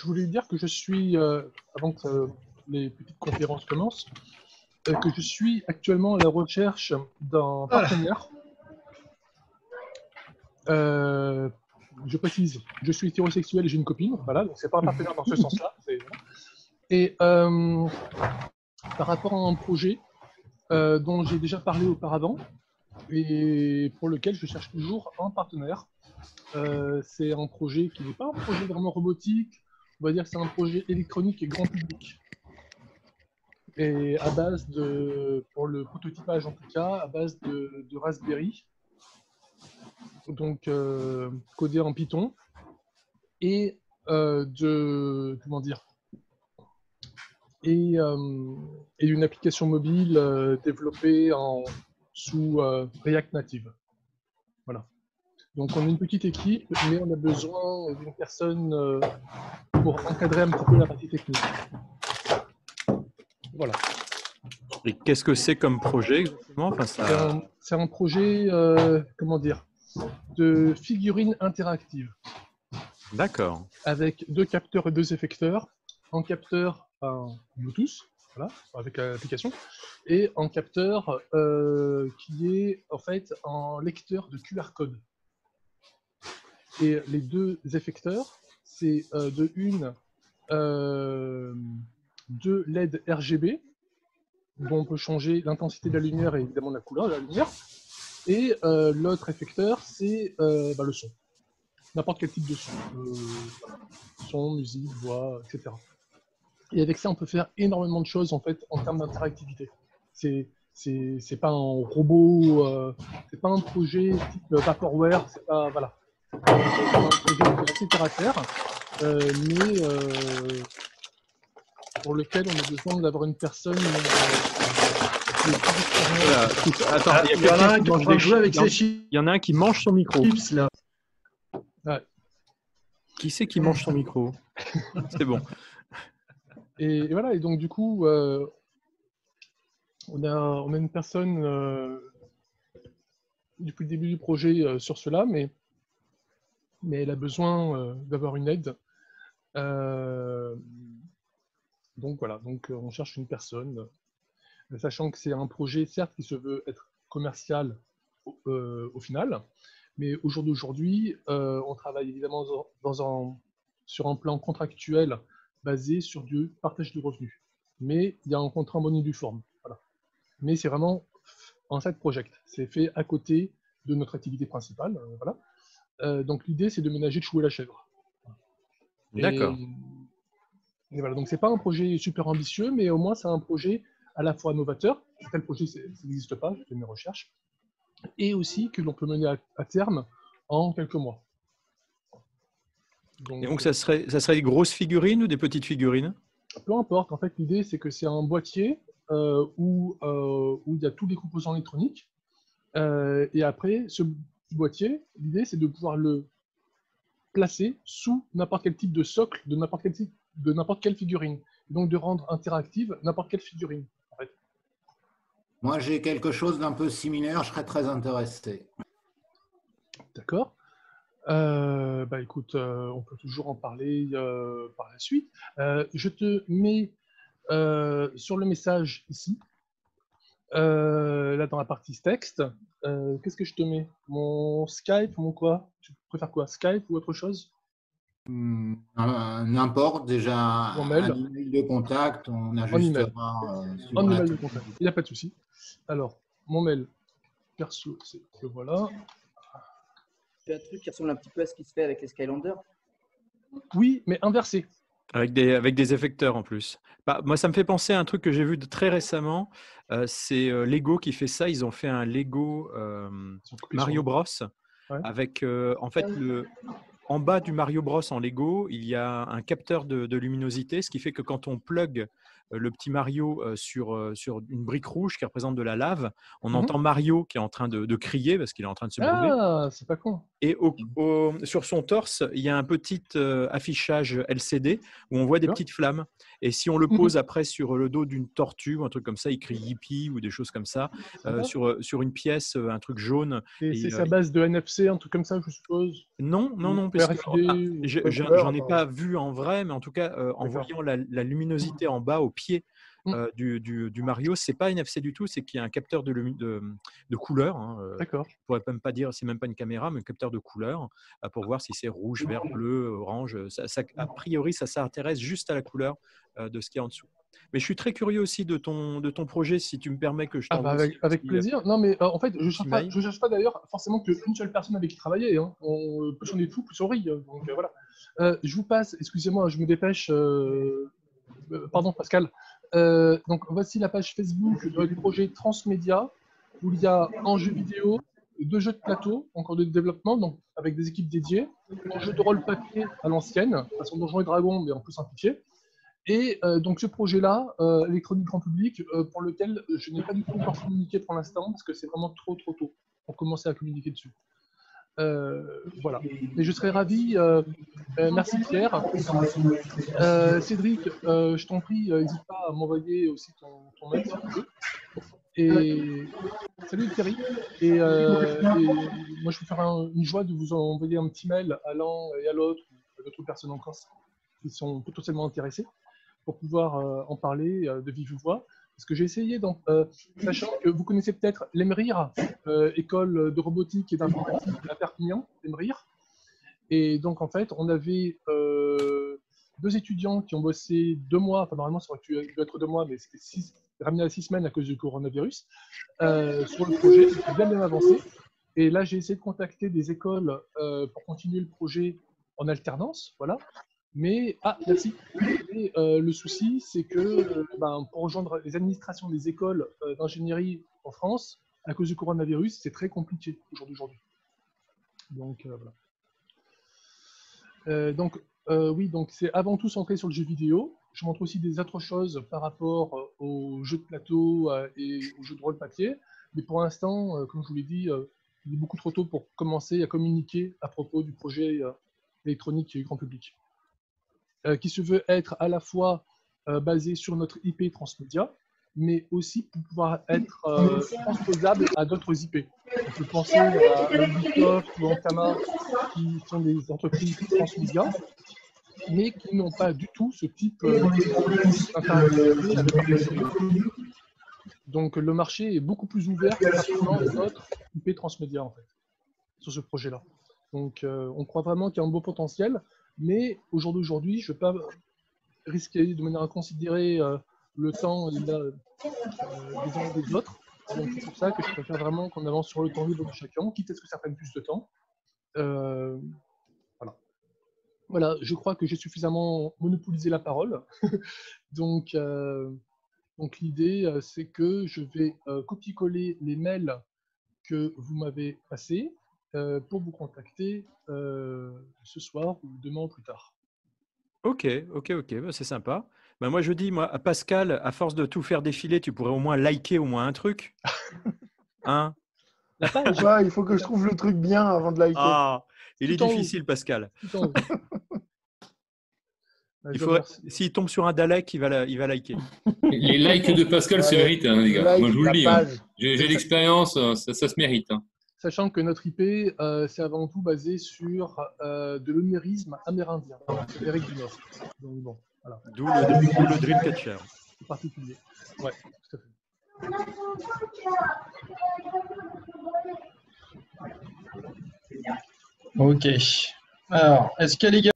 voulais dire que je suis, avant que les petites conférences commencent, que je suis actuellement à la recherche d'un partenaire. Je précise, je suis hétérosexuel et j'ai une copine, voilà, donc c'est pas un partenaire dans ce sens-là. Et par rapport à un projet dont j'ai déjà parlé auparavant et pour lequel je cherche toujours un partenaire. C'est un projet qui n'est pas un projet vraiment robotique, on va dire que c'est un projet électronique et grand public. Et à base de, pour le prototypage en tout cas, à base de Raspberry, donc codé en Python, et comment dire, et une application mobile développée sous React Native. Voilà. Donc on est une petite équipe, mais on a besoin d'une personne pour encadrer un petit peu la partie technique. Voilà. Et qu'est-ce que c'est comme projet exactement? C'est un projet, comment dire, de figurines interactives. D'accord. Avec 2 capteurs et 2 effecteurs. Un capteur Bluetooth, voilà, avec l'application, et un capteur qui est en fait un lecteur de QR code. Et les 2 effecteurs, c'est deux LED RGB, dont on peut changer l'intensité de la lumière et évidemment la couleur de la lumière. Et l'autre effecteur, c'est le son. N'importe quel type de son. Son, musique, voix, etc. Et avec ça, on peut faire énormément de choses en fait en termes d'interactivité. C'est pas un robot, c'est pas un projet type Vaporware, c'est pas voilà. C'est un projet assez terre à terre, mais pour lequel on a besoin d'avoir une personne. Voilà. Attends, il y en a un qui mange son micro. Là. Ouais. Qui c'est qui mange son micro? C'est bon. Et voilà, et donc du coup, on a une personne depuis le début du projet sur cela, mais elle a besoin d'avoir une aide. Donc voilà, donc on cherche une personne, sachant que c'est un projet certes qui se veut être commercial au final, mais au jour d'aujourd'hui, on travaille évidemment sur un plan contractuel basé sur du partage de revenus. Mais il y a un contrat en bonne et due forme. Voilà. Mais c'est vraiment un side project. C'est fait à côté de notre activité principale. Voilà. Donc l'idée, c'est de ménager le chou et la chèvre. D'accord. Et voilà. Donc c'est pas un projet super ambitieux, mais au moins c'est un projet à la fois novateur. Tel projet, ça n'existe pas, j'ai fait mes recherches. Et aussi que l'on peut mener à terme en quelques mois. Donc ça serait des grosses figurines ou des petites figurines? Peu importe, en fait l'idée c'est que c'est un boîtier où il y a tous les composants électroniques et après ce boîtier, l'idée c'est de pouvoir le placer sous n'importe quel type de socle de n'importe quelle figurine, donc de rendre interactive n'importe quelle figurine. En fait. Moi j'ai quelque chose d'un peu similaire, je serais très intéressé. D'accord. Écoute, on peut toujours en parler par la suite. Je te mets sur le message ici, là dans la partie texte. Qu'est-ce que je te mets? Mon Skype, mon quoi? Tu préfères quoi? Skype ou autre chose? N'importe, déjà un email de contact, on ajustera. Un email de contact, il n'y a pas de souci. Alors, mon mail perso, c'est que voilà. C'est un truc qui ressemble un petit peu à ce qui se fait avec les Skylanders. Oui, mais inversé. Avec des effecteurs en plus. Moi, ça me fait penser à un truc que j'ai vu très récemment. C'est Lego qui fait ça. Ils ont fait un Lego Mario Bros. Ouais. Avec, en fait, en bas du Mario Bros en Lego, il y a un capteur de luminosité, ce qui fait que quand on plug le petit Mario sur une brique rouge qui représente de la lave, on entend Mario qui est en train de crier parce qu'il est en train de se brûler. Ah, c'est pas con. Et sur son torse, il y a un petit affichage LCD où on voit des petites flammes. Et si on le pose après sur le dos d'une tortue ou un truc comme ça, il crie Yippee ou des choses comme ça. Sur une pièce, un truc jaune. Et c'est sa base de NFC, un truc comme ça, je suppose? Non, parce que RFID, j'en ai pas vu en vrai, mais en tout cas, en voyant la luminosité en bas au pied du Mario, c'est pas NFC du tout, c'est qu'il y a un capteur de couleur. Hein, D'accord. je pourrais même pas dire, c'est même pas une caméra, mais un capteur de couleur pour voir si c'est rouge, vert, bleu, orange. A priori, ça s'intéresse juste à la couleur de ce qu'il y a en dessous. Mais je suis très curieux aussi de ton projet, si tu me permets que je t'envoie avec plaisir. Non, mais en fait, je cherche pas d'ailleurs forcément qu'une seule personne avec qui travailler. Hein. Plus on est fou, plus on rit. Donc voilà. Je vous passe, excusez-moi, je me dépêche. Pardon, Pascal. Donc voici la page Facebook du projet Transmédia, où il y a en jeu vidéo 2 jeux de plateau en cours de développement, donc avec des équipes dédiées, un jeu de rôle papier à l'ancienne, façon Donjons et Dragons, mais en plus simplifié. Et donc ce projet-là, électronique grand public, pour lequel je n'ai pas du tout encore communiqué pour l'instant, parce que c'est vraiment trop tôt pour commencer à communiquer dessus. Voilà. Mais je serais ravi. Merci Pierre. Cédric, je t'en prie, n'hésite pas à m'envoyer aussi ton mail si tu veux. Et salut Thierry. Et moi je vais faire une joie de vous envoyer un petit mail à l'un et à l'autre, ou à d'autres personnes encore qui sont potentiellement intéressées, pour pouvoir en parler de vive voix. Parce que j'ai essayé, sachant que vous connaissez peut-être l'EMRIR, école de robotique et d'informatique à Perpignan, l'EMRIR. Et donc, en fait, on avait 2 étudiants qui ont bossé 2 mois, enfin, normalement, ça aurait dû être 2 mois, mais c'était ramené à 6 semaines à cause du coronavirus, sur le projet. C'était bien avancé. Et là, j'ai essayé de contacter des écoles pour continuer le projet en alternance, voilà. Mais, merci. Mais, le souci, c'est que pour rejoindre les administrations des écoles d'ingénierie en France, à cause du coronavirus, c'est très compliqué au jour d'aujourd'hui. Donc, voilà. Oui, donc c'est avant tout centré sur le jeu vidéo. Je montre aussi des autres choses par rapport aux jeux de plateau et aux jeux de rôle papier. Mais pour l'instant, comme je vous l'ai dit, il est beaucoup trop tôt pour commencer à communiquer à propos du projet électronique grand public. Qui se veut être à la fois basé sur notre IP Transmédia, mais aussi pour pouvoir être transposable à d'autres IP. On peut penser à Ubisoft ou Ankama, qui sont des entreprises transmédia, mais qui n'ont pas du tout ce type d'interactivité avec un PC. Donc le marché est beaucoup plus ouvert que rapidement notre IP Transmédia, en fait, sur ce projet-là. Donc on croit vraiment qu'il y a un beau potentiel. Mais au jour d'aujourd'hui, je ne vais pas risquer de manière inconsidérée le temps des uns et des autres. Donc c'est pour ça que je préfère vraiment qu'on avance sur le temps libre de chacun, quitte à ce que ça prenne plus de temps. Voilà, je crois que j'ai suffisamment monopolisé la parole. Donc l'idée, c'est que je vais copier-coller les mails que vous m'avez passés pour vous contacter ce soir ou demain ou plus tard. Ok, c'est sympa. Moi, je dis, à Pascal, à force de tout faire défiler, tu pourrais au moins liker au moins un truc. Hein? La page. Ouais, il faut que je trouve le truc bien avant de liker. Ah, il est difficile, Pascal. S'il tombe sur un Dalek, il va liker. Les likes de Pascal se méritent, hein, les gars. Moi, je vous le dis. Hein. J'ai l'expérience, ça se mérite. Hein. Sachant que notre IP, c'est avant tout basé sur de l'omérisme amérindien, c'est l'Amérique du Nord. Donc, bon, voilà. D'où le Dreamcatcher. En particulier. Ouais, tout à fait. Ok. Alors, est-ce que les gars